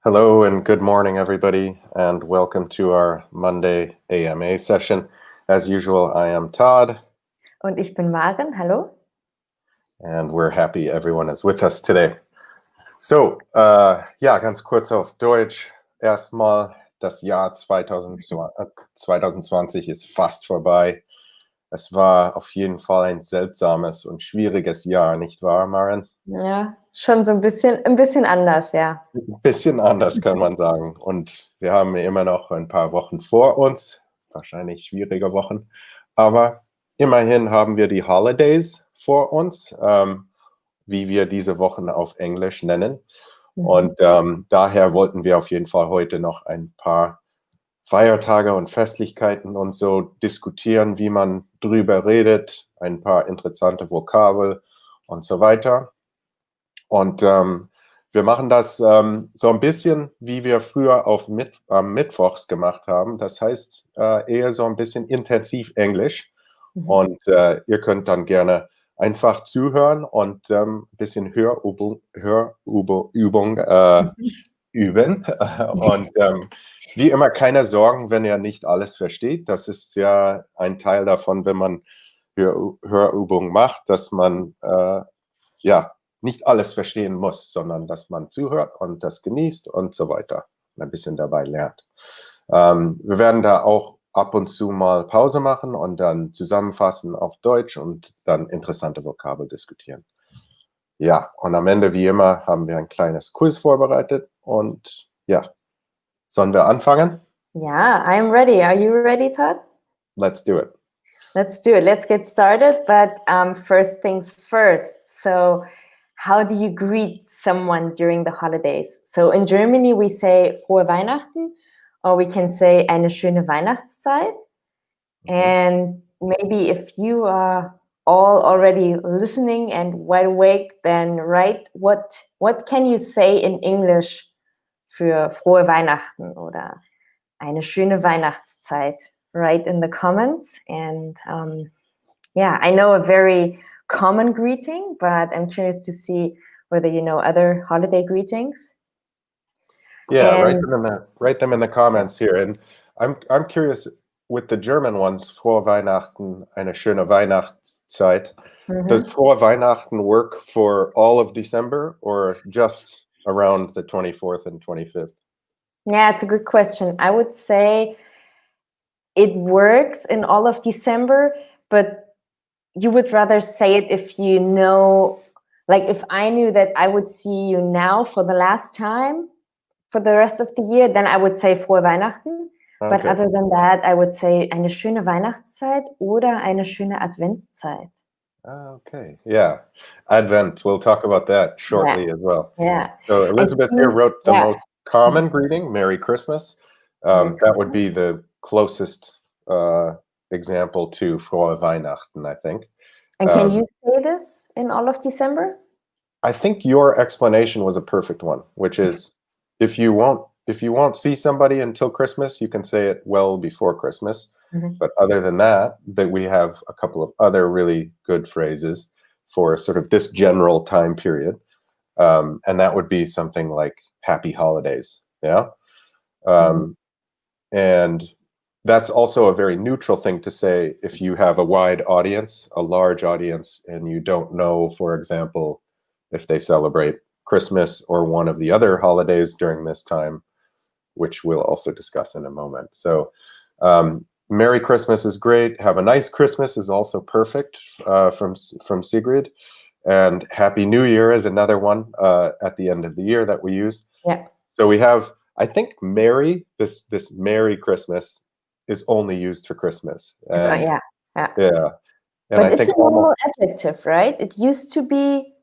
Hello and good morning, everybody, and welcome to our Monday AMA session. As usual, I am Todd. Und ich bin Maren, hallo. And we're happy everyone is with us today. So, ganz kurz auf Deutsch. Erstmal, das Jahr 2020 ist fast vorbei. Es war auf jeden Fall ein seltsames und schwieriges Jahr, nicht wahr, Maren? Ja, schon so ein bisschen anders, ja. Ein bisschen anders, kann man sagen. Und wir haben immer noch ein paar Wochen vor uns, wahrscheinlich schwierige Wochen. Aber immerhin haben wir die Holidays vor uns, wie wir diese Wochen auf Englisch nennen. Und daher wollten wir auf jeden Fall heute noch ein paar Feiertage und Festlichkeiten und so diskutieren, wie man drüber redet, ein paar interessante Vokabel und so weiter. Und wir machen das so ein bisschen, wie wir früher am Mittwochs gemacht haben. Das heißt, eher so ein bisschen intensiv Englisch. Und ihr könnt dann gerne einfach zuhören und ein bisschen Hörübung üben. Und wie immer, keine Sorgen, wenn ihr nicht alles versteht. Das ist ja ein Teil davon, wenn man Hörübungen macht, dass man nicht alles verstehen muss, sondern dass man zuhört und das genießt und so weiter. Und ein bisschen dabei lernt. Wir werden da auch ab und zu mal Pause machen und dann zusammenfassen auf Deutsch und dann interessante Vokabel diskutieren. Ja, und am Ende, wie immer, haben wir ein kleines Quiz vorbereitet und ja, sollen wir anfangen? Yeah, I'm ready. Are you ready, Todd? Let's do it. Let's do it. Let's get started. But first things first. So, how do you greet someone during the holidays? So, in Germany, we say Frohe Weihnachten, or we can say eine schöne Weihnachtszeit. And maybe if you are all already listening and wide awake, then write what can you say in English für frohe Weihnachten oder eine schöne Weihnachtszeit? Write in the comments. And I know a very common greeting, but I'm curious to see whether you know other holiday greetings. Yeah, write them in the comments here. And I'm curious with the German ones, Frohe Weihnachten, eine schöne Weihnachtszeit. Does Frohe Weihnachten work for all of December or just around the 24th and 25th? Yeah, it's a good question. I would say it works in all of December, but you would rather say it if you know, like if I knew that I would see you now for the last time for the rest of the year, then I would say Frohe Weihnachten. Okay. But other than that, I would say eine schöne Weihnachtszeit oder eine schöne Adventszeit. Okay, yeah. Advent, we'll talk about that shortly as well. Yeah. So Elizabeth here wrote the most common greeting, Merry Christmas. That would be the closest example to Frohe Weihnachten, I think. And can you say this in all of December? I think your explanation was a perfect one, which is if you won't see somebody until Christmas, you can say it well before Christmas. But other than that, we have a couple of other really good phrases for sort of this general time period. And that would be something like Happy Holidays. Yeah. And that's also a very neutral thing to say if you have a wide audience, a large audience, and you don't know, for example, if they celebrate Christmas or one of the other holidays during this time, which we'll also discuss in a moment. So Merry Christmas is great. Have a nice Christmas is also perfect from Sigrid. And Happy New Year is another one at the end of the year that we use. Yeah. So we have, I think, Merry, this Merry Christmas is only used for Christmas. And, yeah. Yeah. And but I think it's a normal adjective, right? It used to be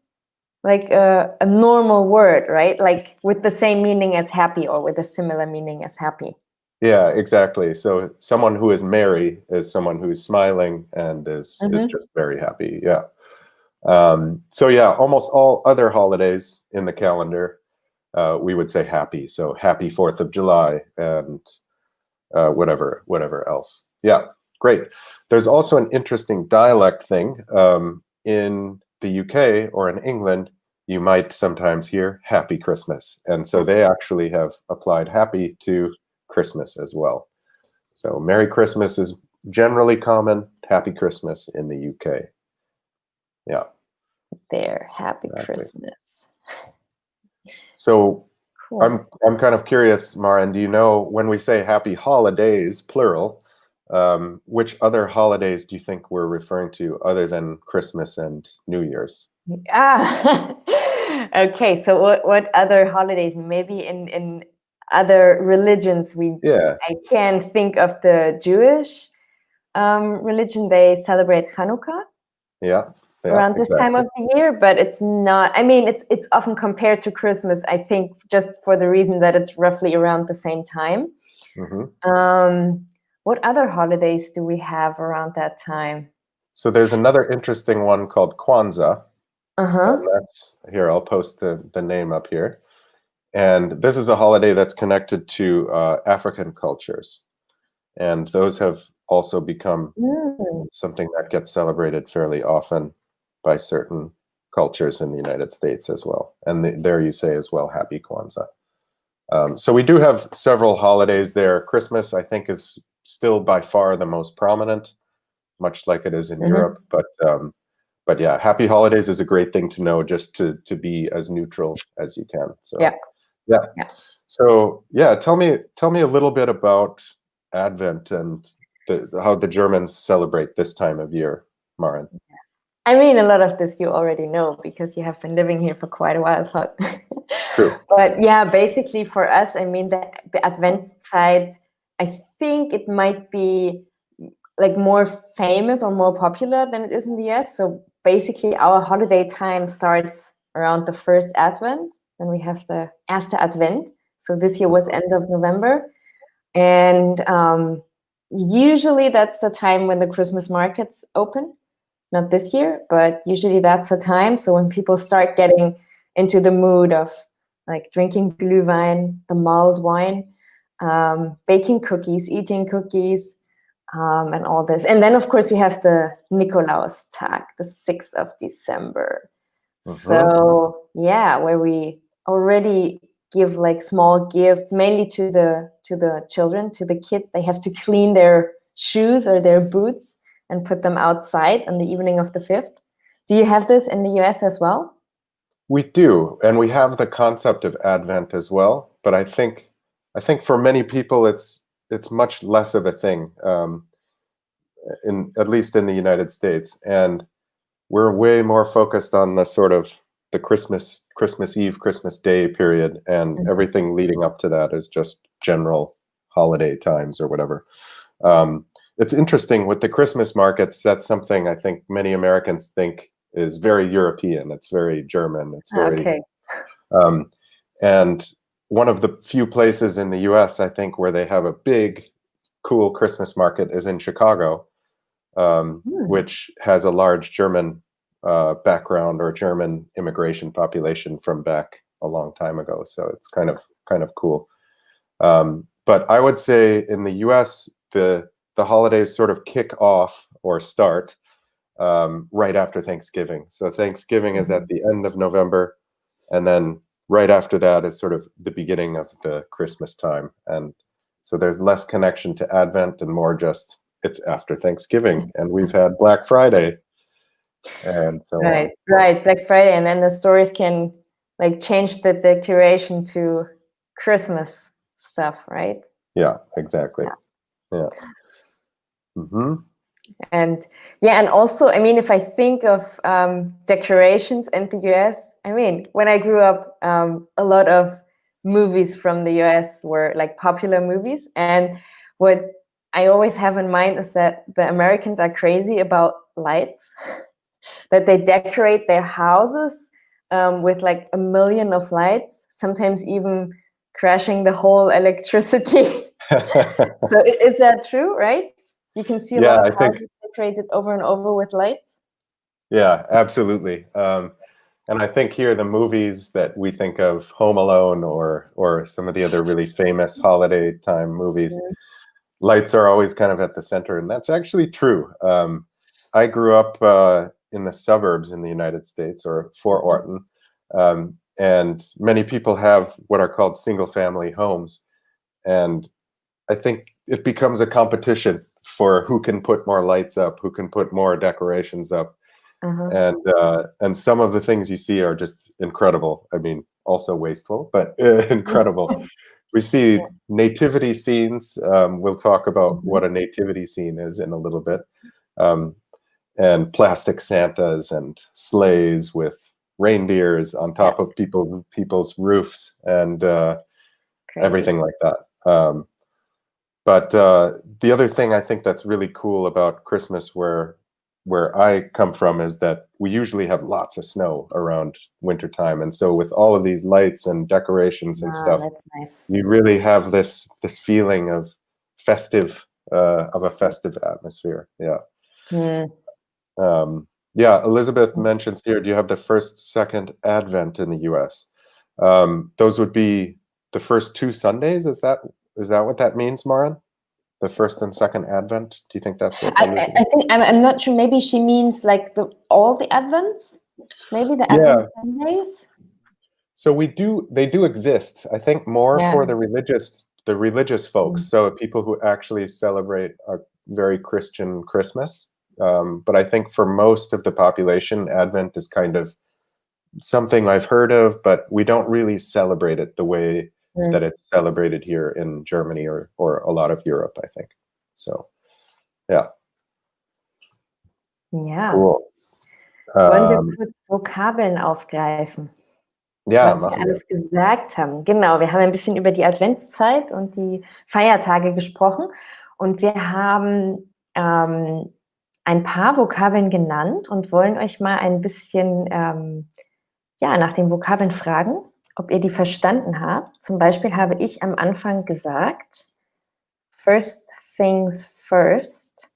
like a normal word, right? Like with the same meaning as happy or with a similar meaning as happy. Yeah, exactly. So someone who is merry is someone who is smiling and is just very happy. Yeah. So yeah, almost all other holidays in the calendar, we would say happy. So happy 4th of July and whatever else. Yeah, great. There's also an interesting dialect thing in the UK or in England. you might sometimes hear Happy Christmas. And so they actually have applied happy to Christmas as well. So Merry Christmas is generally common, Happy Christmas in the UK. Yeah. There, Happy Exactly. Christmas. So Cool. I'm kind of curious, Maren, do you know when we say happy holidays, plural, which other holidays do you think we're referring to other than Christmas and New Year's? Ah, okay. So what other holidays? Maybe in other religions, I can think of the Jewish religion. They celebrate Hanukkah around this time of the year, but it's not. I mean, it's often compared to Christmas. I think just for the reason that it's roughly around the same time. What other holidays do we have around that time? So there's another interesting one called Kwanzaa. And that's here. I'll post the name up here. And this is a holiday that's connected to African cultures, and those have also become something that gets celebrated fairly often by certain cultures in the United States as well. And there you say as well, Happy Kwanzaa. So we do have several holidays there. Christmas, I think, is still by far the most prominent, much like it is in Europe. But yeah, happy holidays is a great thing to know, just to be as neutral as you can. So yeah. So yeah, tell me a little bit about Advent and how the Germans celebrate this time of year, Maren. I mean, a lot of this you already know because you have been living here for quite a while. True. But yeah, basically for us, I mean, the Advent side, I think it might be like more famous or more popular than it is in the US. So basically our holiday time starts around the first Advent, then we have the Erste Advent. So this year was end of November. And usually that's the time when the Christmas markets open. Not this year, but usually that's the time. So when people start getting into the mood of like drinking Glühwein, the mulled wine, baking cookies, eating cookies, and all this. And then, of course, we have the Nikolaustag, the 6th of December. So yeah, where we already give like small gifts, mainly to the children, to the kids. They have to clean their shoes or their boots and put them outside on the evening of the 5th. Do you have this in the US as well? We do, and we have the concept of Advent as well. But I think for many people it's much less of a thing, at least in the United States, and we're way more focused on the sort of the Christmas Eve, Christmas Day period, and everything leading up to that is just general holiday times or whatever. It's interesting with the Christmas markets. That's something I think many Americans think is very European. It's very German. It's very and one of the few places in the US, I think, where they have a big, cool Christmas market is in Chicago, which has a large German background or German immigration population from back a long time ago. So it's kind of cool. But I would say in the US, the holidays sort of kick off or start right after Thanksgiving. So Thanksgiving is at the end of November, and then right after that is sort of the beginning of the Christmas time. And so there's less connection to Advent and more just it's after Thanksgiving, and we've had Black Friday. And so right, Black Friday, and then the stores can like change the decoration to Christmas stuff, right? Yeah, exactly. Yeah. And yeah, and also, I mean, if I think of decorations in the US, I mean, when I grew up, a lot of movies from the US were like popular movies. And what I always have in mind is that the Americans are crazy about lights, that they decorate their houses with like 1 million of lights, sometimes even crashing the whole electricity. So is that true, right? You can see a lot of houses decorated over and over with lights. Yeah, absolutely. And I think here the movies that we think of, Home Alone or some of the other really famous holiday time movies, lights are always kind of at the center, and that's actually true. I grew up in the suburbs in the United States, or Fort Orton, And many people have what are called single-family homes, and I think it becomes a competition for who can put more lights up, who can put more decorations up, and some of the things you see are just incredible. I mean, also wasteful, but incredible. We see nativity scenes. We'll talk about what a nativity scene is in a little bit. And plastic Santas and sleighs with reindeers on top of people's roofs and everything like that. But the other thing I think that's really cool about Christmas where I come from is that we usually have lots of snow around wintertime. And so with all of these lights and decorations and stuff, that's nice. you really have this feeling of a festive atmosphere. Yeah. Elizabeth mentions here, do you have the first, second Advent in the US? Those would be the first 2 Sundays. Is that what that means, Maren? The first and second Advent? Do you think that's what I think I'm not sure. Maybe she means like all the Advents? Maybe the Advent Sundays? So they do exist. I think more for the religious folks. So people who actually celebrate a very Christian Christmas. But I think for most of the population, Advent is kind of something I've heard of, but we don't really celebrate it the way that it's celebrated here in Germany or a lot of Europe, I think. So, yeah. Ja. Cool. Wollen wir kurz Vokabeln aufgreifen? Ja, was wir alles gesagt haben. Genau, wir haben ein bisschen über die Adventszeit und die Feiertage gesprochen und wir haben ein paar Vokabeln genannt und wollen euch mal ein bisschen nach den Vokabeln fragen, ob ihr die verstanden habt. Zum Beispiel habe ich am Anfang gesagt, first things first.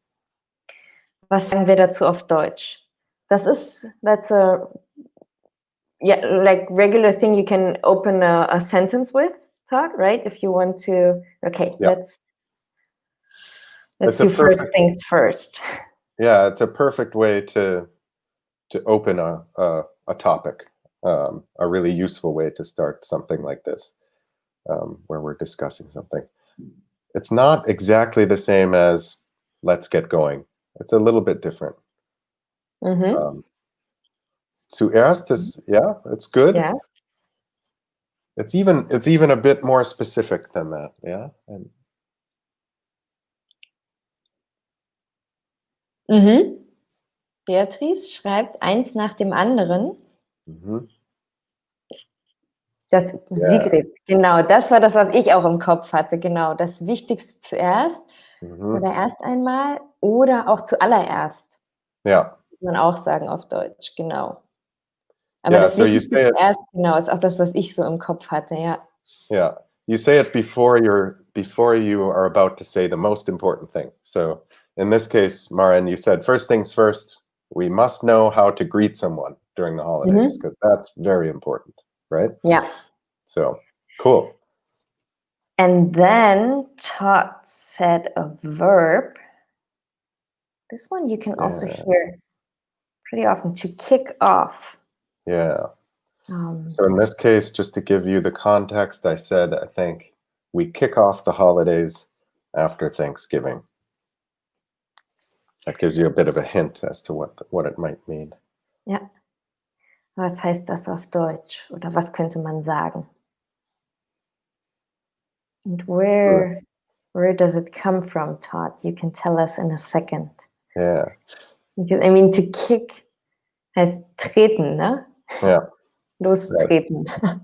Was sagen wir dazu auf Deutsch? That's a like regular thing you can open a sentence with, Todd, right? If you want to, let's do first things first. Yeah, it's a perfect way to open a topic, a really useful way to start something like this, where we're discussing something. It's not exactly the same as let's get going. It's a little bit different. Zuerst is, it's good. Yeah. It's even a bit more specific than that, yeah. Beatrice schreibt eins nach dem anderen. Das Sigrid, genau, das war das, was ich auch im Kopf hatte, genau. Das Wichtigste zuerst oder erst einmal oder auch zuallererst. Ja. Muss man auch sagen auf Deutsch, genau. Aber das Wichtigste zuerst, genau, ist auch das, was ich so im Kopf hatte, ja. Yeah, you say it before you are about to say the most important thing. So in this case, Maren, you said first things first, we must know how to greet someone during the holidays because that's very important, right? Yeah. So cool. And then Todd said a verb. This one you can also hear pretty often, to kick off. Yeah. So in this case, just to give you the context, I said, I think we kick off the holidays after Thanksgiving. That gives you a bit of a hint as to what it might mean. Ja. Was heißt das auf Deutsch? Oder was könnte man sagen? And where does it come from, Todd? You can tell us in a second. Yeah. Because, I mean, to kick heißt treten, ne? Yeah. Lostreten. Right.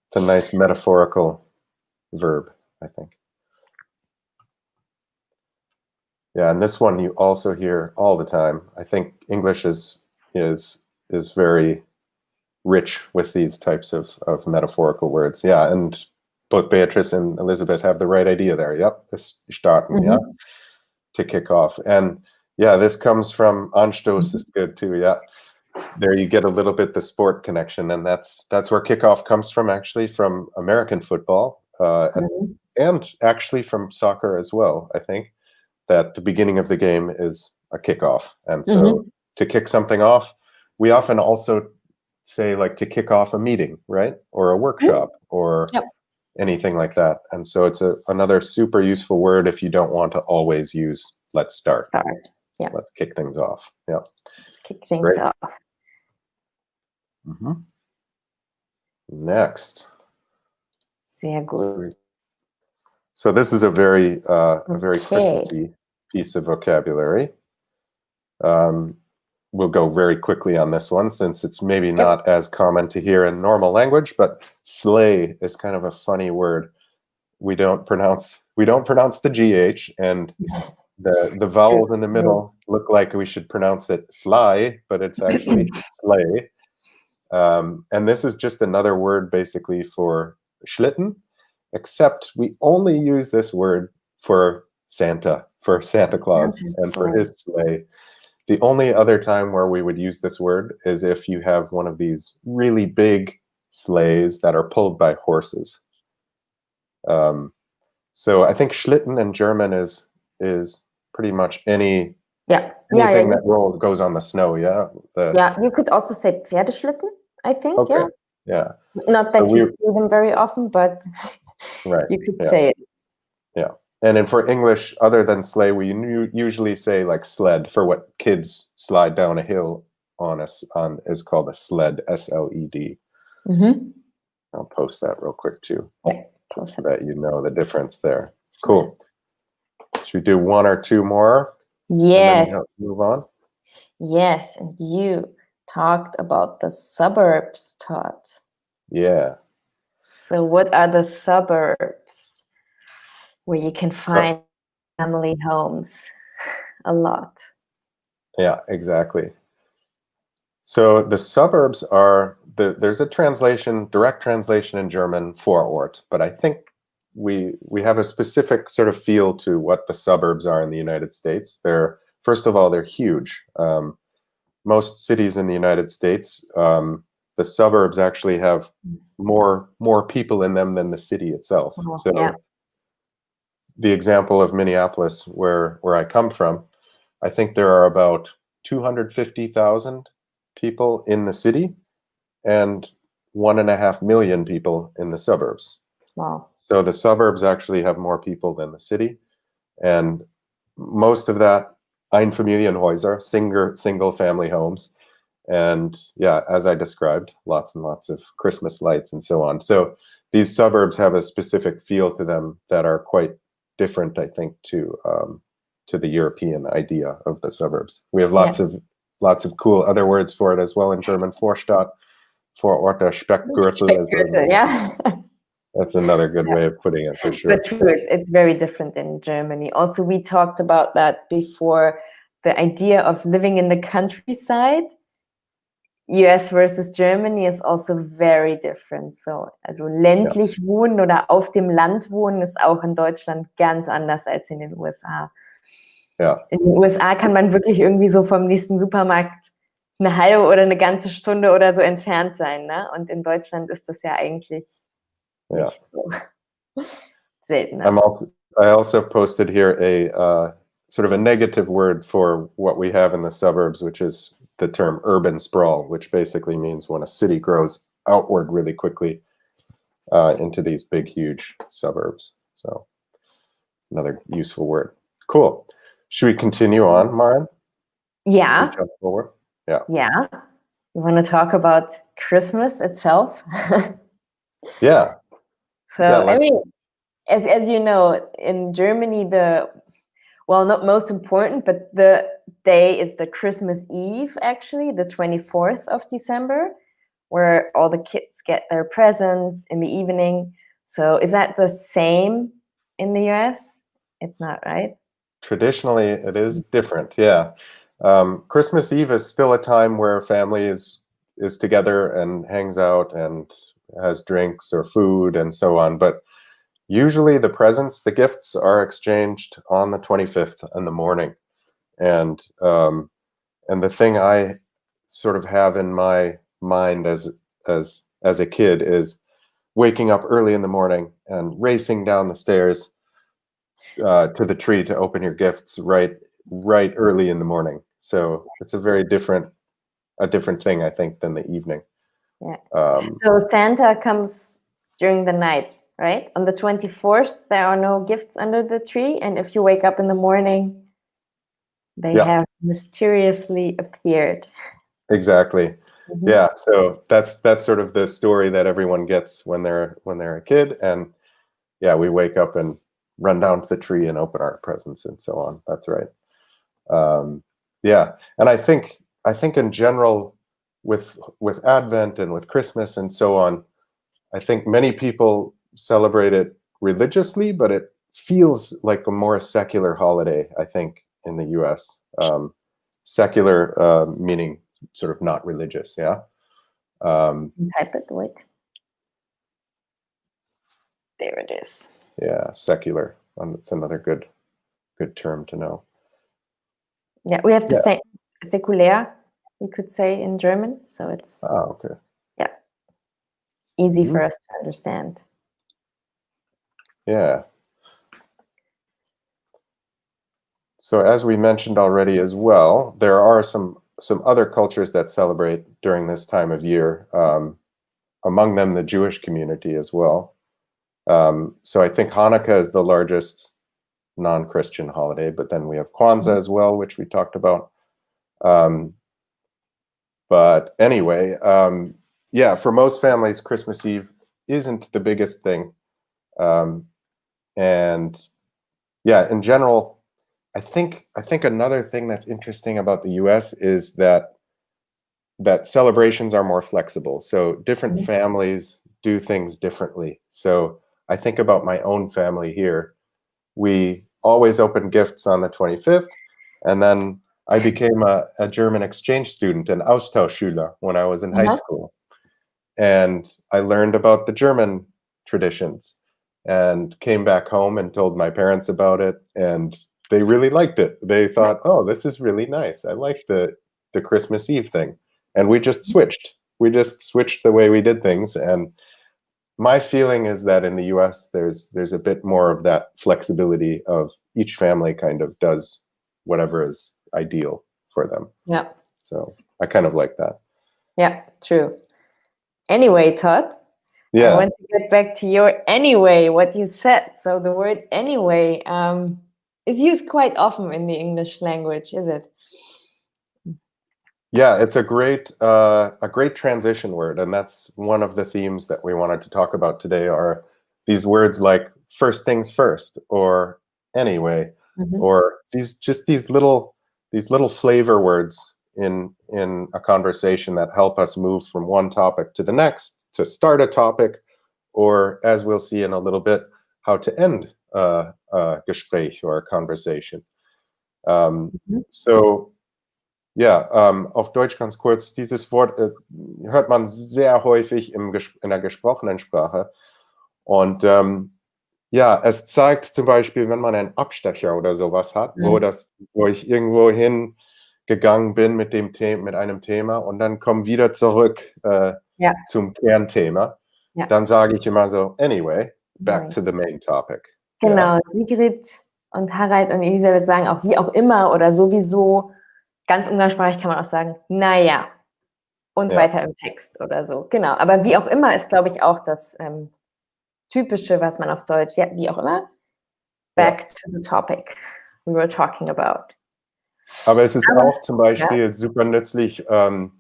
It's a nice metaphorical verb, I think. Yeah, and this one you also hear all the time. I think English is very rich with these types of metaphorical words. Yeah, and both Beatrice and Elizabeth have the right idea there. Yep, this starten, yeah, to kick off. And yeah, this comes from Anstoß is good too, yeah. There you get a little bit the sport connection, and that's where kickoff comes from, actually, from American football, and actually from soccer as well, I think. That the beginning of the game is a kickoff. And so to kick something off, we often also say like to kick off a meeting, right? Or a workshop or Yep. anything like that. And so it's another super useful word if you don't want to always use let's start. Start. Yeah. Let's kick things off. Yeah. Let's kick things Great. off. Next. Sehr gut. So this is a very Okay. Christmassy piece of vocabulary. We'll go very quickly on this one since it's maybe not as common to hear in normal language, but sleigh is kind of a funny word. We don't pronounce the GH, and the vowels in the middle look like we should pronounce it sly, but it's actually sleigh. And this is just another word basically for Schlitten, except we only use this word for Santa Claus, and for his sleigh. The only other time where we would use this word is if you have one of these really big sleighs that are pulled by horses. So I think Schlitten in German is pretty much anything that goes on the snow. Yeah. You could also say Pferdeschlitten, I think. Okay. Yeah. Not that you see them very often, but you could say it. Yeah. And then for English, other than sleigh, we usually say like sled for what kids slide down a hill on is called a sled, SLED. I'll post that real quick too. Yeah, post so that you know the difference there. Cool. Should we do one or two more? Yes. And then move on. Yes, and you talked about the suburbs, Todd. Yeah. So what are the suburbs? Where you can find family homes a lot. Yeah, exactly. So the suburbs are, there's a direct translation in German, Vorort, but I think we have a specific sort of feel to what the suburbs are in the United States. First of all, they're huge. Most cities in the United States, the suburbs actually have more people in them than the city itself. The example of Minneapolis, where I come from, I think there are about 250,000 people in the city and 1.5 million people in the suburbs. Wow. So the suburbs actually have more people than the city. And most of that, Einfamilienhäuser, single family homes. And yeah, as I described, lots and lots of Christmas lights and so on. So these suburbs have a specific feel to them that are quite different, I think, to the European idea of the suburbs. We have lots of cool other words for it as well in German. Vorstadt, Vororte, Speckgürtel. Yeah. That's another good way of putting it, for sure. But true, it's very different in Germany. Also, we talked about that before, the idea of living in the countryside, US versus Germany, is also very different. So, also ländlich wohnen oder auf dem Land wohnen ist auch in Deutschland ganz anders als in den USA. Ja. In den USA kann man wirklich irgendwie so vom nächsten Supermarkt eine halbe oder eine ganze Stunde oder so entfernt sein, ne? Und in Deutschland ist das ja eigentlich nicht so selten. I also posted here a sort of a negative word for what we have in the suburbs, which is the term urban sprawl, which basically means when a city grows outward really quickly into these big, huge suburbs. So another useful word. Cool. Should we continue on, Maren? Yeah. Jump forward? Yeah. Yeah. You want to talk about Christmas itself? Yeah. So, I mean, as you know, in Germany, not most important, but the day is the Christmas Eve, actually, the 24th of December, where all the kids get their presents in the evening. So is that the same in the US? It's not, right? Traditionally, it is different, yeah. Christmas Eve is still a time where family is together and hangs out and has drinks or food and so on, but usually the gifts are exchanged on the 25th in the morning. And the thing I sort of have in my mind as a kid is waking up early in the morning and racing down the stairs to the tree to open your gifts right early in the morning. So it's a very different thing, I think, than the evening. Yeah. So Santa comes during the night, right? On the 24th, there are no gifts under the tree, and if you wake up in the morning, they have mysteriously appeared. Exactly. Yeah. So that's sort of the story that everyone gets when they're a kid, and yeah, we wake up and run down to the tree and open our presents and so on. That's right. Yeah, and I think in general with Advent and with Christmas and so on, I think many people celebrate it religiously, but it feels like a more secular holiday, I think, in the US. Secular meaning sort of not religious, yeah. Type it, wait. There it is. Yeah, secular. It's another good term to know. Yeah, we have the same sekulär, we could say in German, so it's okay. Yeah, easy for us to understand. Yeah. So as we mentioned already as well, there are some other cultures that celebrate during this time of year. Among them, the Jewish community as well. So I think Hanukkah is the largest non-Christian holiday, but then we have Kwanzaa as well, which we talked about. But anyway, yeah, for most families, Christmas Eve isn't the biggest thing. And yeah, in general, I think another thing that's interesting about the US is that celebrations are more flexible. So different families do things differently. So I think about my own family here. We always open gifts on the 25th, and then I became a German exchange student, an Austauschschüler, when I was in high school. And I learned about the German traditions and came back home and told my parents about it, and they really liked it. They thought, oh, this is really nice. I like the Christmas Eve thing. And we just switched. We just switched the way we did things. And my feeling is that in the US, there's a bit more of that flexibility of each family kind of does whatever is ideal for them. Yeah. So I kind of like that. Yeah, true. Anyway, Todd, yeah. I want to get back to your anyway, what you said. So the word anyway is used quite often in the English language, is it? Yeah, it's a great transition word, and that's one of the themes that we wanted to talk about today. Are these words like first things first, or anyway, or these little flavor words in a conversation that help us move from one topic to the next, to start a topic, or as we'll see in a little bit, how to end a Gespräch or a conversation. So ja, auf Deutsch ganz kurz, dieses Wort hört man sehr häufig in der gesprochenen Sprache. Und ja, es zeigt zum Beispiel, wenn man einen Abstecher oder sowas hat, wo ich irgendwo hingegangen bin mit einem Thema und dann komme wieder zurück zum Kernthema, dann sage ich immer so, anyway, back to the main topic. Genau, Sigrid und Harald und Elisabeth sagen auch wie auch immer oder sowieso. Ganz umgangssprachlich kann man auch sagen, naja, und weiter im Text oder so. Genau, aber wie auch immer ist, glaube ich, auch das Typische, was man auf Deutsch, ja, wie auch immer, back to the topic we were talking about. Aber es ist auch zum Beispiel super nützlich, wir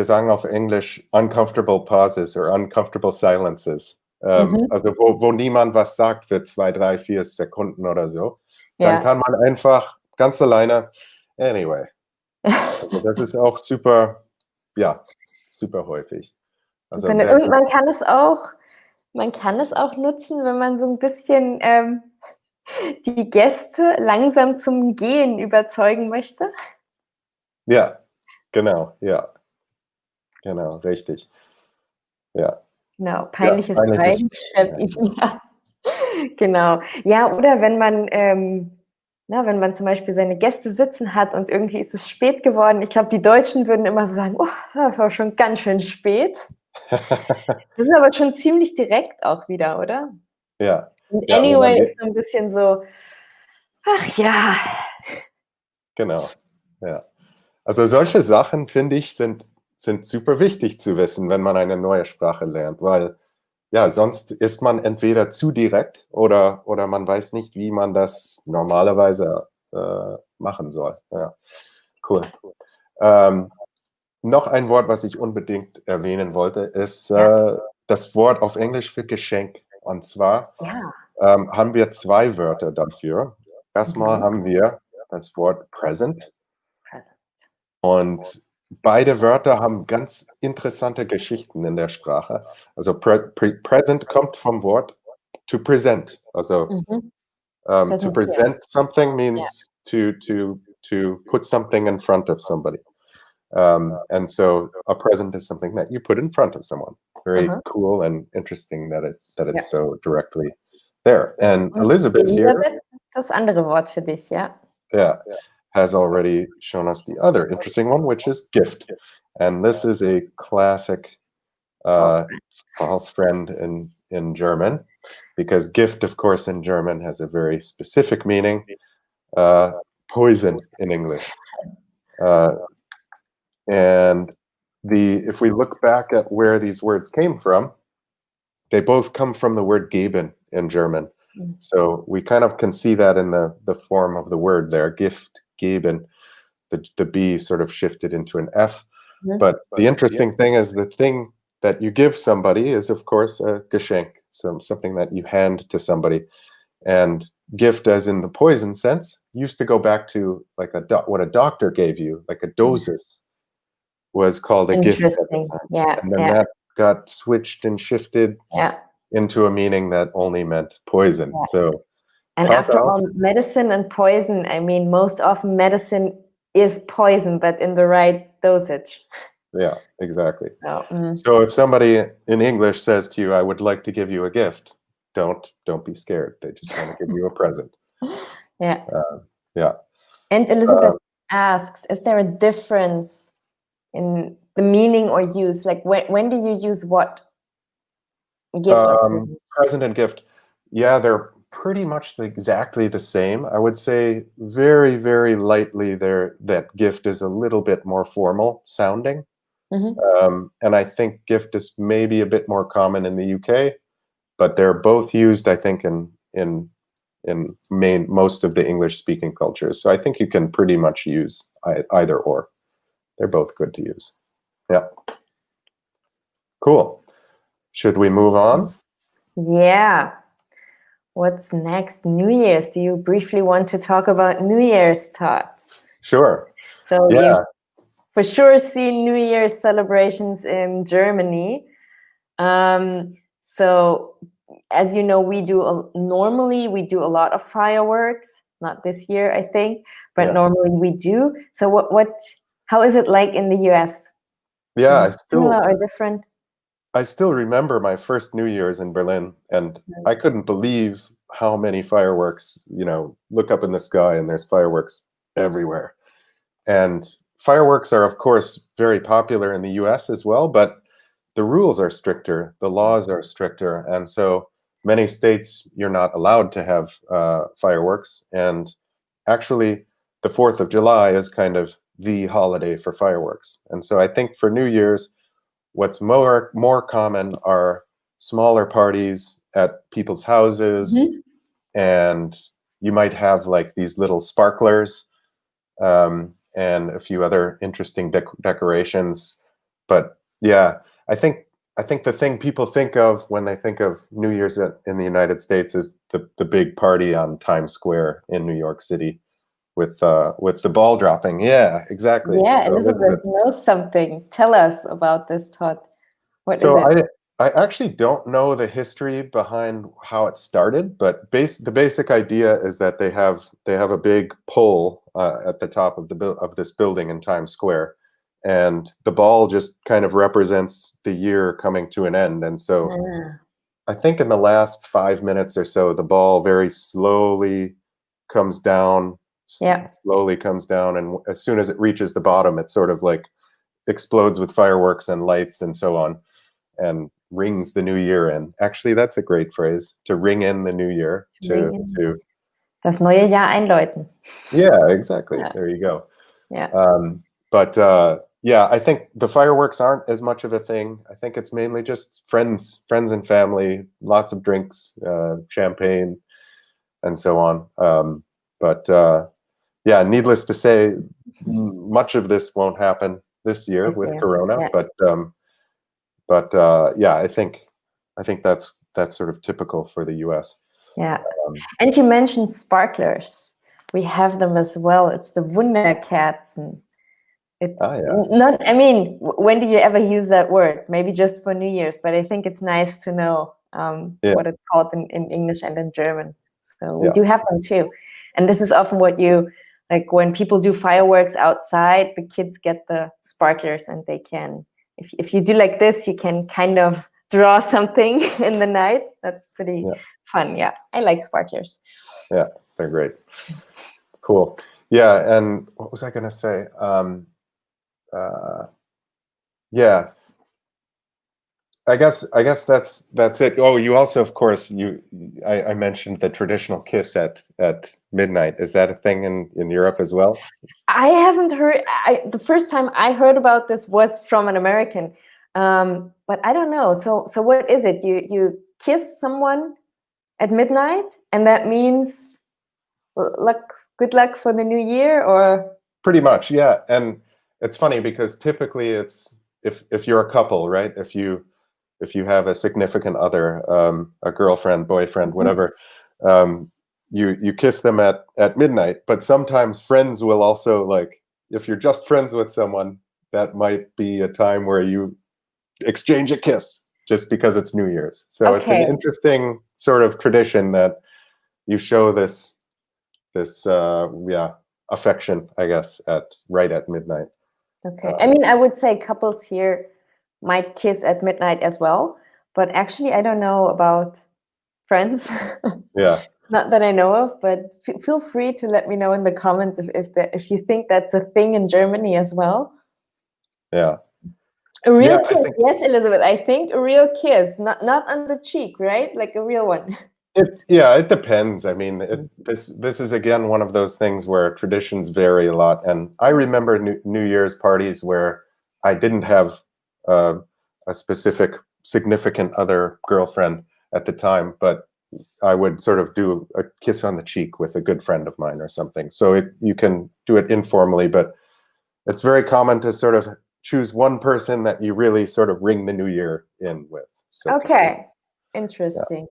sagen auf Englisch uncomfortable pauses or uncomfortable silences. Also wo niemand was sagt für 2, 3, 4 Sekunden oder so. Dann kann man einfach ganz alleine, anyway. Also das ist auch super, super häufig. Also und man kann es auch nutzen, wenn man so ein bisschen die Gäste langsam zum Gehen überzeugen möchte. Ja, genau, Genau, richtig. Ja. Genau, peinliches Schweigen schreibt ja. Genau. Ja, oder wenn man zum Beispiel seine Gäste sitzen hat und irgendwie ist es spät geworden. Ich glaube, die Deutschen würden immer so sagen, oh, das war schon ganz schön spät. Das ist aber schon ziemlich direkt auch wieder, oder? Ja. Und anyway ist so ein bisschen so, ach ja. Genau, ja. Also solche Sachen, finde ich, sind sind super wichtig zu wissen, wenn man eine neue Sprache lernt, weil ja, sonst ist man entweder zu direkt oder man weiß nicht, wie man das normalerweise machen soll. Ja, cool. Noch ein Wort, was ich unbedingt erwähnen wollte, ist das Wort auf Englisch für Geschenk. Und zwar haben wir zwei Wörter dafür. Erstmal haben wir das Wort present. Und beide Wörter haben ganz interessante Geschichten in der Sprache. Also present kommt vom Wort to present. Also to present something means to put something in front of somebody. And so a present is something that you put in front of someone. Very cool and interesting that it's so directly there. And Elizabeth here, das andere Wort für dich, ja. Yeah, has already shown us the other interesting one, which is gift. And this is a classic false friend in German, because gift, of course, in German has a very specific meaning, poison in English. And if we look back at where these words came from, they both come from the word geben in German. So we kind of can see that in the form of the word there, gift, geben. The B sort of shifted into an F. But the interesting thing is the thing that you give somebody is, of course, a Geschenk, something that you hand to somebody. And gift, as in the poison sense, used to go back to like what a doctor gave you, like a dosis was called a gift at the time. Yeah, and then that got switched and shifted into a meaning that only meant poison. So, and after all, medicine and poison, I mean, most often medicine is poison, but in the right dosage. Yeah, exactly. So if somebody in English says to you, I would like to give you a gift, don't be scared. They just want to give you a present. Yeah. Yeah. And Elizabeth asks, is there a difference in the meaning or use? Like when do you use what? Gift or present and gift. Yeah, they're pretty much exactly the same. I would say very, very lightly there that gift is a little bit more formal sounding. And I think gift is maybe a bit more common in the UK, but they're both used, I think, in most of the English-speaking cultures. So I think you can pretty much use either or. They're both good to use. Yeah. Cool. Should we move on? Yeah. What's next? New Year's. Do you briefly want to talk about New Year's, Todd? Sure. So you for sure see New Year's celebrations in Germany. So as you know, normally we do a lot of fireworks. Not this year, I think, but normally we do. So how is it like in the US? Yeah, is it similar or different? I still remember my first New Year's in Berlin, and I couldn't believe how many fireworks, look up in the sky and there's fireworks everywhere. And fireworks are, of course, very popular in the US as well, but the rules are stricter, the laws are stricter, and so many states you're not allowed to have fireworks. And actually, the 4th of July is kind of the holiday for fireworks. And so I think for New Year's, what's more common are smaller parties at people's houses, and you might have like these little sparklers and a few other interesting decorations. But yeah, I think the thing people think of when they think of New Year's in the United States is the big party on Times Square in New York City with the ball dropping. Yeah, exactly. Yeah, so Elizabeth knows something. Tell us about this, Todd. What is it? I actually don't know the history behind how it started, but the basic idea is that they have a big pole at the top of this building in Times Square, and the ball just kind of represents the year coming to an end. And so I think in the last 5 minutes or so, the ball very slowly comes down. Slowly comes down, and as soon as it reaches the bottom, it sort of like explodes with fireworks and lights and so on, and rings the new year in. Actually, that's a great phrase, to ring in the new year. Das neue Jahr einläuten. Yeah, exactly. Yeah. There you go. Yeah. But Yeah, I think the fireworks aren't as much of a thing. I think it's mainly just friends and family, lots of drinks, champagne, and so on. But yeah, needless to say, much of this won't happen this year This with year. Corona. Yeah. But yeah, I think that's sort of typical for the U.S. Yeah. Um, And you mentioned sparklers. We have them as well. It's the Wunderkerzen. It's yeah. not, I mean, when do you ever use that word? Maybe just for New Year's, but I think it's nice to know Yeah. what it's called in English and in German. So we Yeah. do have them too. And this is often what you, like when people do fireworks outside, the kids get the sparklers and they can, if you do like this, you can kind of draw something in the night. That's pretty fun. Yeah, I like sparklers. Yeah, they're great. Cool. Yeah, and what was I going to say? Yeah, I guess that's it. Oh, you also, of course, I mentioned the traditional kiss at midnight. Is that a thing in Europe as well? I haven't heard. The first time I heard about this was from an American, but I don't know. So what is it? You kiss someone at midnight, and that means luck, good luck for the new year, or Pretty much, yeah. And it's funny because typically it's if you're a couple, right? If you have a significant other, a girlfriend, boyfriend, whatever, you kiss them at midnight. But sometimes friends will also, like, if you're just friends with someone, that might be a time where you exchange a kiss just because it's New Year's. So it's an okay, interesting sort of tradition that you show this affection, I guess, right at midnight. okay. I mean, I would say couples here might kiss at midnight as well, but actually, I don't know about friends. Yeah. Not that I know of, but feel free to let me know in the comments if you think that's a thing in Germany as well. Yeah. A real Yeah, I kiss, think yes, Elizabeth. I think a real kiss, not on the cheek, right? Like a real one. it depends. I mean, this is again one of those things where traditions vary a lot. And I remember New Year's parties where I didn't have a specific significant other girlfriend at the time, but I would sort of do a kiss on the cheek with a good friend of mine or something. So you can do it informally, but it's very common to sort of choose one person that you really sort of ring the new year in with. So to speak. Okay, interesting.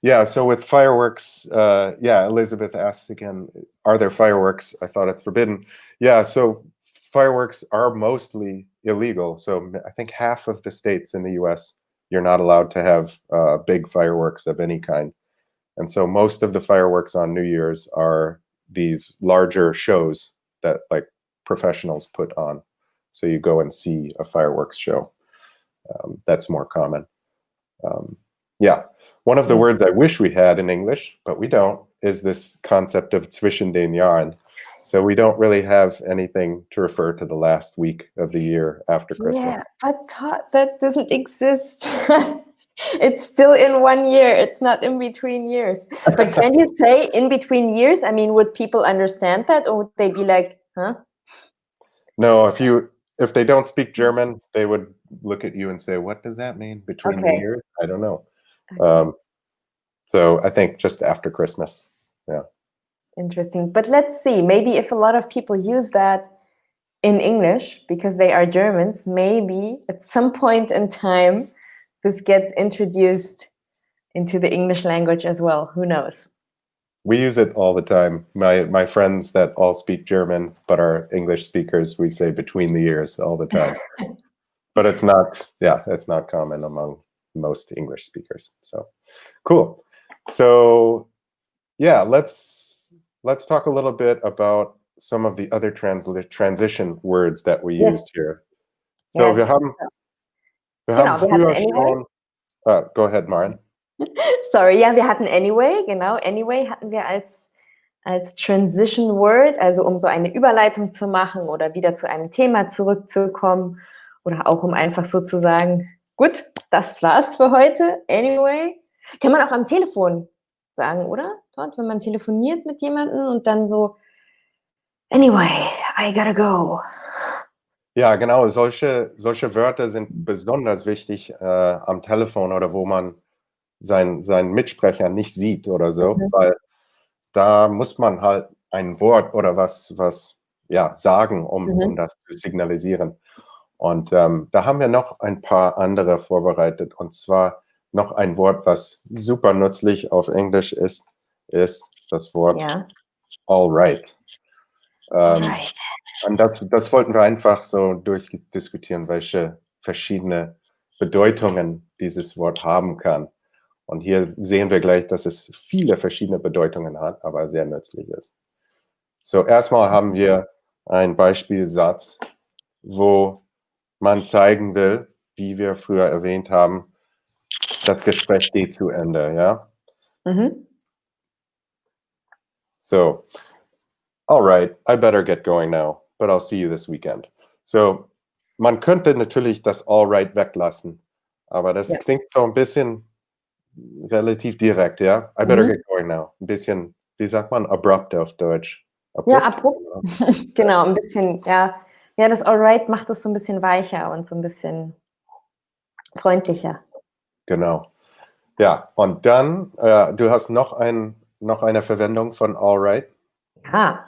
Yeah, so with fireworks, yeah, Elizabeth asks again, are there fireworks? I thought it's forbidden. Yeah, so fireworks are mostly illegal. So I think half of the states in the US, you're not allowed to have big fireworks of any kind. And so most of the fireworks on New Year's are these larger shows that like professionals put on. So you go and see a fireworks show. That's more common. Yeah. One of the words I wish we had in English, but we don't, is this concept of zwischen den Jahren. So we don't really have anything to refer to the last week of the year after Christmas. Yeah, but that doesn't exist. It's still in 1 year. It's not in between years. But can you say in between years? I mean, would people understand that, or would they be like, huh? No, if they don't speak German, they would look at you and say, "What does that mean between the Okay. years?" I don't know. Okay. So I think just after Christmas. Yeah. Interesting. But let's see. Maybe if a lot of people use that in English because they are Germans, maybe at some point in time this gets introduced into the English language as well. Who knows? We use it all the time. My friends that all speak German but are English speakers, we say between the years all the time. But it's not common among most English speakers. So cool. So yeah, let's talk a little bit about some of the other transition words that we Yes. used here. So Yes. wir Genau, haben wir hatten früher anyway. schon, go ahead, Maren. Sorry, ja, wir hatten anyway, genau, anyway hatten wir als Transition Word, also um so eine Überleitung zu machen oder wieder zu einem Thema zurückzukommen oder auch um einfach so zu sagen, gut, das war's für heute, anyway. Kann man auch am Telefon sagen, oder? Dort, wenn man telefoniert mit jemandem und dann so, anyway, I gotta go. Ja, genau. Solche Wörter sind besonders wichtig am Telefon oder wo man seinen Mitsprecher nicht sieht oder so, weil da muss man halt ein Wort oder was ja, sagen, um das zu signalisieren. Und da haben wir noch ein paar andere vorbereitet. Und zwar noch ein Wort, was super nützlich auf Englisch ist das Wort all right. Alright. Und das wollten wir einfach so durchdiskutieren, welche verschiedene Bedeutungen dieses Wort haben kann. Und hier sehen wir gleich, dass es viele verschiedene Bedeutungen hat, aber sehr nützlich ist. So, erstmal haben wir einen Beispielsatz, wo man zeigen will, wie wir früher erwähnt haben, das Gespräch geht zu Ende, ja? So, all right, I better get going now, but I'll see you this weekend. So, man könnte natürlich das all right weglassen, aber das klingt so ein bisschen relativ direkt, ja? I better get going now. Ein bisschen, wie sagt man, abrupt auf Deutsch? Ja, abrupt. Genau, ein bisschen, ja. Ja, das Alright macht es so ein bisschen weicher und so ein bisschen freundlicher. Genau. Ja, und dann, du hast noch eine Verwendung von all right. Ja.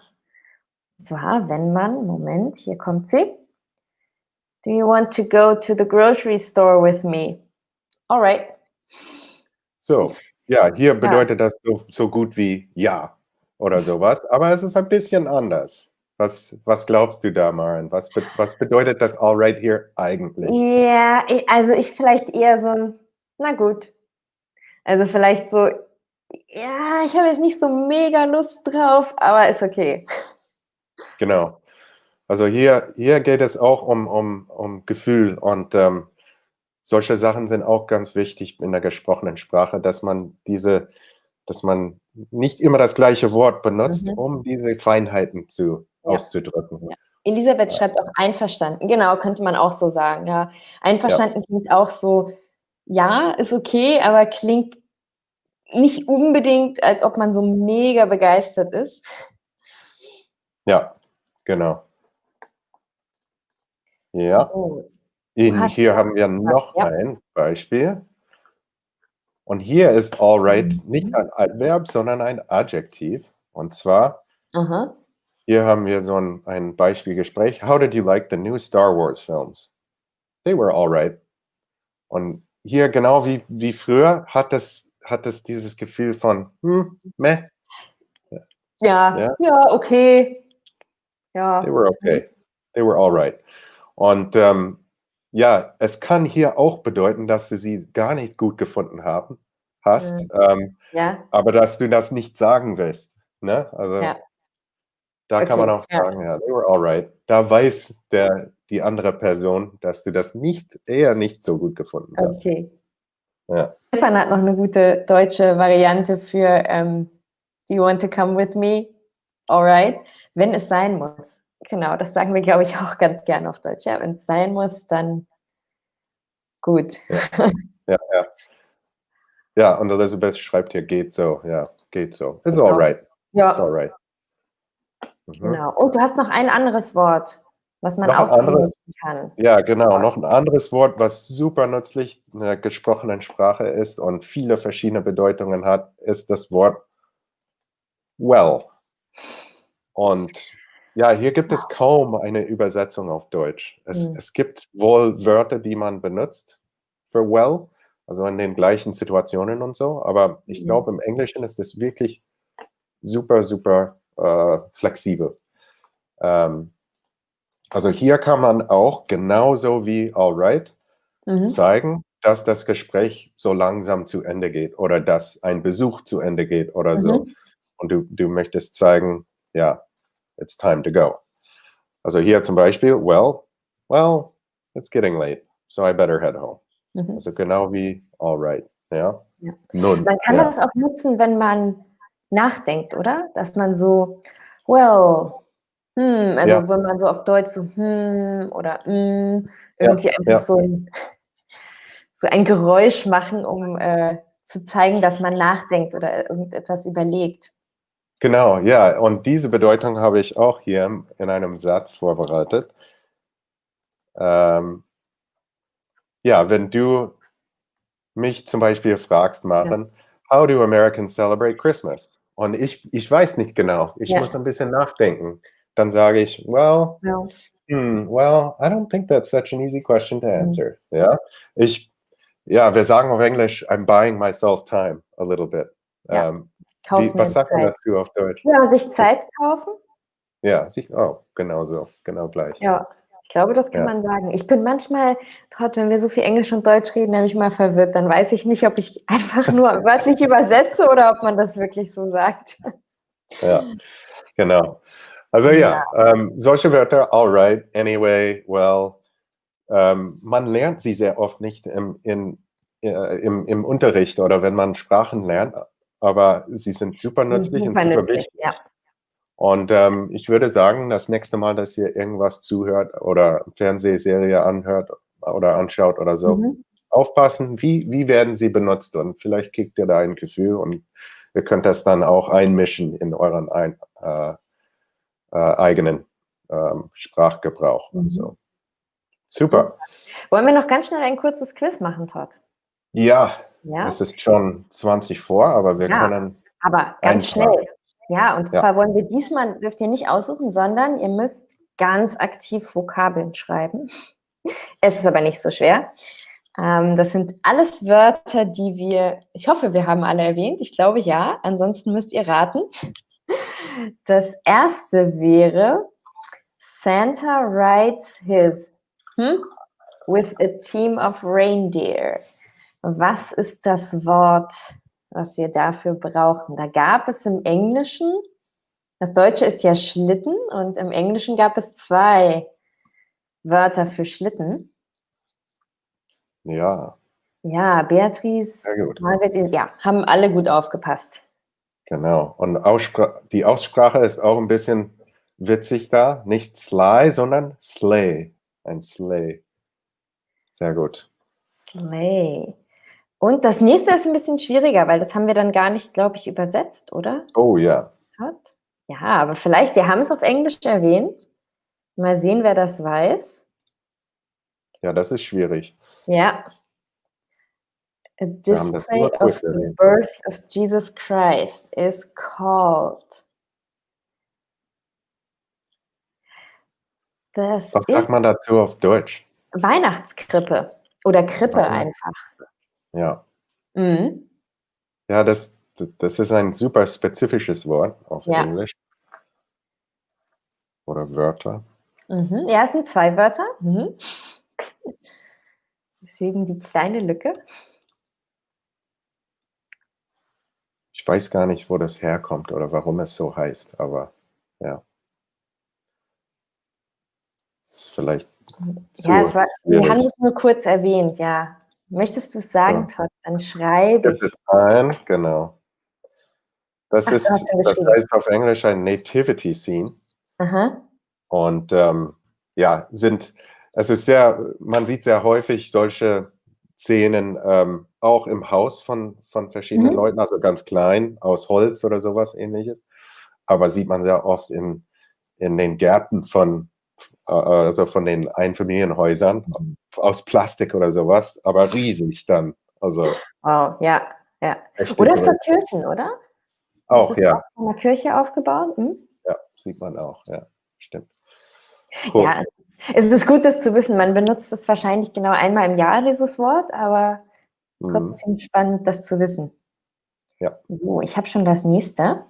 Und zwar, wenn man, Moment, hier kommt sie. Do you want to go to the grocery store with me? All right. So, ja, hier bedeutet das so gut wie ja oder sowas, aber es ist ein bisschen anders. Was glaubst du da, Maren? Was bedeutet das all right hier eigentlich? Ja, also ich vielleicht eher so ein, na gut. Also vielleicht so, ja, ich habe jetzt nicht so mega Lust drauf, aber ist okay. Genau. Also hier geht es auch um Gefühl und solche Sachen sind auch ganz wichtig in der gesprochenen Sprache, dass man nicht immer das gleiche Wort benutzt, um diese Feinheiten auszudrücken. Ja. Elisabeth schreibt auch einverstanden. Genau, könnte man auch so sagen. Ja. Einverstanden klingt auch so, ja, ist okay, aber klingt nicht unbedingt, als ob man so mega begeistert ist. Ja, genau. Ja. So. Hier haben wir noch ein Beispiel. Und hier ist all right nicht ein Adverb, sondern ein Adjektiv. Und zwar, hier haben wir so ein Beispielgespräch. How did you like the new Star Wars films? They were all right. Und hier genau wie früher hat es dieses Gefühl von meh. Ja, okay. Ja. They were okay. They were all right. Und ja, es kann hier auch bedeuten, dass du sie gar nicht gut gefunden hast, aber dass du das nicht sagen willst. Ne? Also da kann man auch sagen, ja, they were all right. Da weiß die andere Person, dass du das eher nicht so gut gefunden hast. Okay. Ja. Stefan hat noch eine gute deutsche Variante für Do you want to come with me? All right. Wenn es sein muss. Genau, das sagen wir, glaube ich, auch ganz gerne auf Deutsch. Ja, wenn es sein muss, dann gut. Ja. Ja, und Elizabeth schreibt hier, geht so. Ja, geht so. It's all right. Ja. It's all right. Genau. Und du hast noch ein anderes Wort, was man auch benutzen kann. Ja, genau. Noch ein anderes Wort, was super nützlich in der gesprochenen Sprache ist und viele verschiedene Bedeutungen hat, ist das Wort well. Und ja, hier gibt es kaum eine Übersetzung auf Deutsch. Es gibt wohl Wörter, die man benutzt für well, also in den gleichen Situationen und so, aber ich glaube, im Englischen ist es wirklich super, super flexibel. Also hier kann man auch genauso wie all right zeigen, dass das Gespräch so langsam zu Ende geht oder dass ein Besuch zu Ende geht oder so. Und du möchtest zeigen, ja, it's time to go. Also hier zum Beispiel, well, it's getting late, so I better head home. Also genau wie all right. Ja? Nun, man kann das auch nutzen, wenn man nachdenkt, oder? Dass man so, well, also wenn man so auf Deutsch so oder irgendwie einfach so ein Geräusch machen, um zu zeigen, dass man nachdenkt oder irgendetwas überlegt. Genau, ja. Und diese Bedeutung habe ich auch hier in einem Satz vorbereitet. Ja, wenn du mich zum Beispiel fragst, Ja. Maren, how do Americans celebrate Christmas? Und ich weiß nicht genau. Ich Ja. muss ein bisschen nachdenken. Dann sage ich, well, Ja. well, I don't think that's such an easy question to Mhm. answer. Ja, wir sagen auf Englisch, I'm buying myself time a little bit. Ja. Kauf Was mir sagt man Zeit. dazu auf Deutsch? Ja, sich Zeit kaufen. Ja, genau so, genau gleich. Ja, ich glaube, das kann Ja. man sagen. Ich bin manchmal, Todd, wenn wir so viel Englisch und Deutsch reden, nämlich mal verwirrt. Dann weiß ich nicht, ob ich einfach nur wörtlich übersetze oder ob man das wirklich so sagt. Ja, genau. Also ja, solche Wörter, all right, anyway, well, man lernt sie sehr oft nicht im Unterricht oder wenn man Sprachen lernt, aber sie sind super nützlich und Super super nützlich, wichtig. ja. Und ich würde sagen, das nächste Mal, dass ihr irgendwas zuhört oder Fernsehserie anhört oder anschaut oder so, Mhm. aufpassen, wie werden sie benutzt und vielleicht kriegt ihr da ein Gefühl und ihr könnt das dann auch einmischen in euren eigenen Sprachgebrauch und so. Super. Wollen wir noch ganz schnell ein kurzes Quiz machen, Todd? Ja, Ja? es ist schon 20 vor, aber wir Ja, können aber ganz eintragen. schnell. Ja, und Ja. zwar wollen wir diesmal, dürft ihr nicht aussuchen, sondern ihr müsst ganz aktiv Vokabeln schreiben. Es ist aber nicht so schwer. Das sind alles Wörter, die ich hoffe, wir haben alle erwähnt. Ich glaube ja, ansonsten müsst ihr raten. Das erste wäre Santa rides his with a team of reindeer. Was ist das Wort, was wir dafür brauchen? Da gab es im Englischen, das Deutsche ist ja Schlitten und im Englischen gab es 2 Wörter für Schlitten. Ja, Ja, Beatrice, sehr gut. Margaret, ja, haben alle gut aufgepasst. Genau. Und die Aussprache ist auch ein bisschen witzig da. Nicht Sly, sondern Sleigh. Ein Sleigh. Sehr gut. Slay. Und das nächste ist ein bisschen schwieriger, weil das haben wir dann gar nicht, glaube ich, übersetzt, oder? Oh ja. Ja, aber vielleicht, wir haben es auf Englisch erwähnt. Mal sehen, wer das weiß. Ja, das ist schwierig. Ja. A Wir haben das display nur of kurz the erwähnt. birth of Jesus Christ is called. Das Was ist sagt man dazu auf Deutsch? Weihnachtskrippe oder Krippe Weihnachten. einfach. Ja. Mhm. Ja, das ist ein super spezifisches Wort auf Ja. Englisch. Oder Wörter. Mhm. Ja, es sind 2 Wörter. Mhm. Deswegen die kleine Lücke. Ich weiß gar nicht, wo das herkommt oder warum es so heißt, aber ja. Ist vielleicht Ja, zu wir schwierig. haben es nur kurz erwähnt, ja. Möchtest du es sagen, So. Todd? Dann schreibe Gibt es ich. ein, genau. Das Ach, du hast schon geschrieben. heißt auf Englisch ein Nativity Scene. Aha. Und ja, man sieht sehr häufig solche Szenen auch im Haus von verschiedenen Mhm. Leuten, also ganz klein, aus Holz oder sowas ähnliches. Aber sieht man sehr oft in den Gärten also von den Einfamilienhäusern aus Plastik oder sowas, aber riesig dann. Also Wow, ja, ja. echte Oder für Größe. Kirchen, oder? Wird Auch, das auch ja. von der Kirche aufgebaut? Mhm. Ja, sieht man auch, ja. Stimmt. Ja, Cool. es ist gut, das zu wissen. Man benutzt es wahrscheinlich genau einmal im Jahr, dieses Wort, aber Mhm. trotzdem spannend, das zu wissen. Ja. So, ich habe schon das nächste.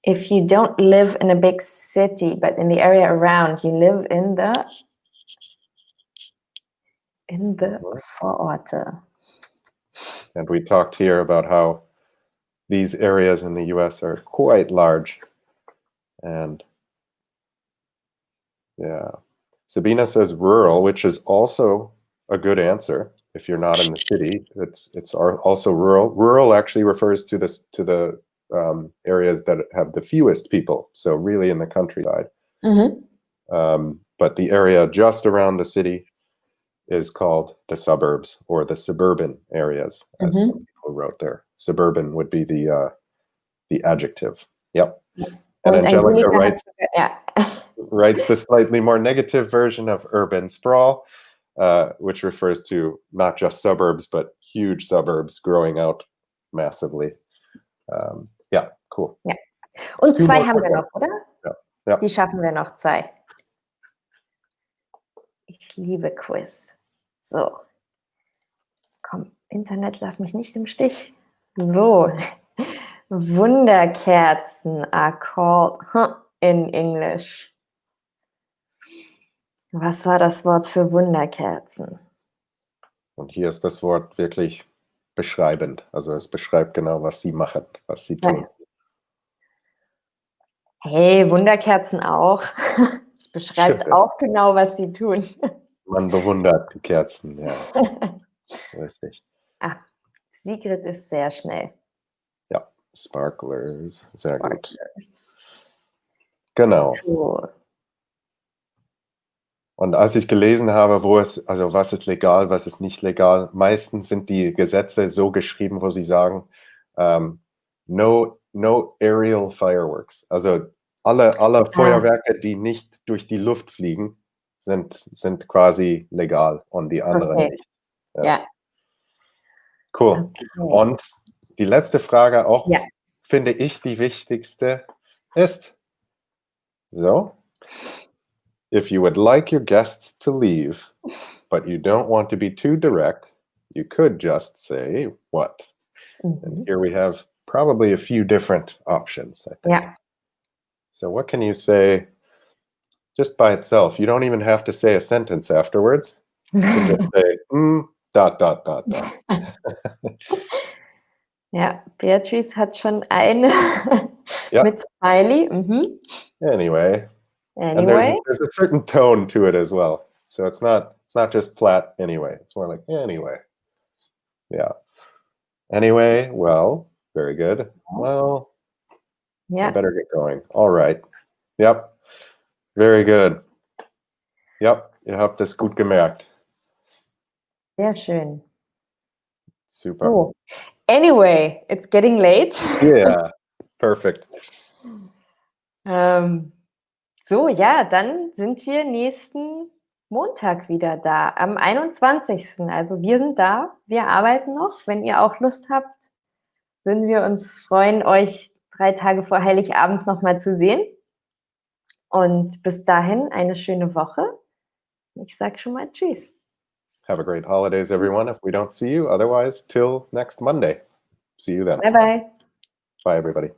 If you don't live in a big city, but in the area around, you live in the Vororte. And we talked here about how these areas in the US are quite large. And yeah, Sabina says rural, which is also a good answer. If you're not in the city, it's also rural. Rural actually refers to the areas that have the fewest people, so really in the countryside. Mhm. But the area just around the city is called the suburbs or the suburban areas, as some people wrote there. Suburban would be the adjective. Yep. Und And Angelica Angelika writes the slightly more negative version of urban sprawl, which refers to not just suburbs, but huge suburbs growing out massively. Yeah, cool. Ja. Und Two 2 more haben wir quick noch, oder? Ja. Ja. Die schaffen wir noch, 2. Ich liebe Quiz. So. Komm, Internet, lass mich nicht im Stich. So. Wunderkerzen are called in English. Was war das Wort für Wunderkerzen? Und hier ist das Wort wirklich beschreibend. Also es beschreibt genau, was sie machen, was sie tun. Hey, Wunderkerzen auch. Es beschreibt auch genau, was sie tun. Man bewundert die Kerzen, ja. Richtig. Sigrid ist sehr schnell. Ja, Sparklers, sehr gut. Sparklers. Genau. Cool. Und als ich gelesen habe, was ist legal, was ist nicht legal, meistens sind die Gesetze so geschrieben, wo sie sagen, no aerial fireworks. Also alle Feuerwerke, die nicht durch die Luft fliegen, sind quasi legal und die anderen nicht. Ja. Cool. Okay. Und die letzte Frage auch, Ja. finde ich, die wichtigste ist, so, if you would like your guests to leave, but you don't want to be too direct, you could just say what? And here we have probably a few different options, I think. Ja. So what can you say just by itself? You don't even have to say a sentence afterwards. You can just say, dot, dot, dot, dot. Ja, Beatrice hat schon eine Ja. mit Smiley. Anyway. And Anyway. there's a certain tone to it as well. So it's not just flat anyway. It's more like anyway. Yeah. Anyway, well, very good. Well, I better get going. All right. Yep. Very good. Yep, ihr habt es gut gemerkt. Sehr schön. Super. So. Anyway, it's getting late. Yeah, perfect. So, ja, dann sind wir nächsten Montag wieder da, am 21. Also wir sind da, wir arbeiten noch. Wenn ihr auch Lust habt, würden wir uns freuen, euch 3 Tage vor Heiligabend nochmal zu sehen. Und bis dahin eine schöne Woche. Ich sage schon mal Tschüss. Have a great holidays, everyone, if we don't see you. Otherwise, till next Monday. See you then. Bye, bye. Bye, everybody.